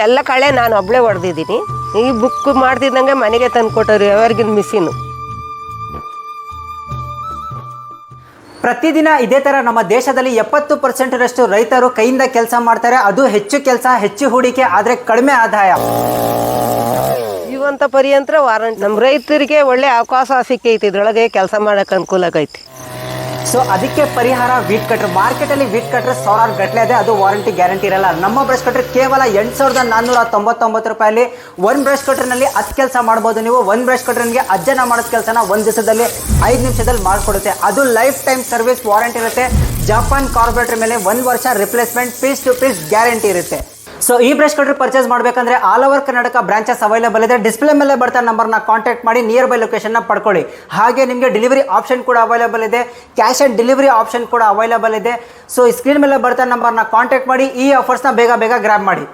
ಎಲ್ಲ ಕಳೆ ನಾನು ಒಬ್ಳೆ ಹೊಡೆದಿದ್ದೀನಿ. ಈ ಬುಕ್ ಮಾಡ್ತಿದ್ದಂಗೆ ಮನೆಗೆ ತಂದು ಕೊಟ್ಟರು ಎವರ್ಗಿನ್ ಮಿಷಿನು. ಪ್ರತಿದಿನ ಇದೇ ಥರ ನಮ್ಮ ದೇಶದಲ್ಲಿ 70% ರೈತರು ಕೈಯಿಂದ ಕೆಲಸ ಮಾಡ್ತಾರೆ. ಅದು ಹೆಚ್ಚು ಕೆಲಸ, ಹೆಚ್ಚು ಹೂಡಿಕೆ, ಆದರೆ ಕಡಿಮೆ ಆದಾಯ. ಜೀವಂತ ಪರ್ಯಂತರ ವಾರಂಟಿ. ನಮ್ಮ ರೈತರಿಗೆ ಒಳ್ಳೆ ಅವಕಾಶ ಸಿಕ್ಕೈತಿ, ಇದ್ರೊಳಗೆ ಕೆಲಸ ಮಾಡೋಕೆ ಅನುಕೂಲ ಆಗೈತಿ. ಸೊ ಅದಕ್ಕೆ ಪರಿಹಾರ ವೀಟ್ ಕಟ್ರ್. ಮಾರ್ಕೆಟಲ್ಲಿ ವೀಟ್ ಕಟ್ರ್ ಸಾವಿರಾರು ಗಟ್ಟಲೆ ಇದೆ, ಅದು ವಾರಂಟಿ ಗ್ಯಾರಂಟಿ ಇರಲ್ಲ. ನಮ್ಮ ಬ್ರಷ್ ಕಟ್ರ್ ಕೇವಲ 8,499 ರೂಪಾಯಲ್ಲಿ. ಒಂದು ಬ್ರಷ್ ಕಟ್ರ್ನಲ್ಲಿ 10 ಕೆಲಸ ಮಾಡ್ಬೋದು ನೀವು. ಒಂದು ಬ್ರಷ್ ಕಟ್ರನ್ಗೆ ಅಜ್ಜನ ಮಾಡೋದು ಕೆಲಸನ ಒಂದು ದಿವಸದಲ್ಲಿ 5 ನಿಮಿಷದಲ್ಲಿ ಮಾಡಿಕೊಡುತ್ತೆ. ಅದು ಲೈಫ್ ಟೈಮ್ ಸರ್ವಿಸ್ ವಾರಂಟಿ ಇರುತ್ತೆ. ಜಪಾನ್ ಕಾರ್ಬೊರೇಟರ್ ಮೇಲೆ 1 ವರ್ಷ replacement piece to piece guarantee ಇರುತ್ತೆ. ಸೊ ಈ ಬ್ರಷ್ ಕಟ್ರ್ ಪರ್ಚೇಸ್ ಮಾಡಬೇಕಂದ್ರೆ all over Karnataka branches available ಇದೆ. ಡಿಸ್ಪ್ಲೇ ಮೇಲೆ ಬರ್ತಾ ನಂಬರ್ನ ಕಾಂಟ್ಯಾಕ್ಟ್ ಮಾಡಿ ನಿಯರ್ ಬೈ ಲೊಕೇಶನ್ನ ಪಡ್ಕೊಳ್ಳಿ. ಹಾಗೆ ನಿಮಗೆ ಡೆಲಿವರಿ ಆಪ್ಷನ್ ಕೂಡ ಅವೈಲೇಬಲ್ ಇದೆ, ಕ್ಯಾಶ್ ಆನ್ ಡೆಲಿವರಿ ಆಪ್ಷನ್ ಕೂಡ ಅವೈಲೇಬಲ್ ಇದೆ. ಸೊ ಈ ಸ್ಕ್ರೀನ್ ಮೇಲೆ ಬರ್ತಾ ನಂಬರ್ನ ಕಾಂಟ್ಯಾಕ್ಟ್ ಮಾಡಿ ಈ ಆಫರ್ಸ್ನ ಬೇಗ ಗ್ರ್ಯಾಬ್ ಮಾಡಿ.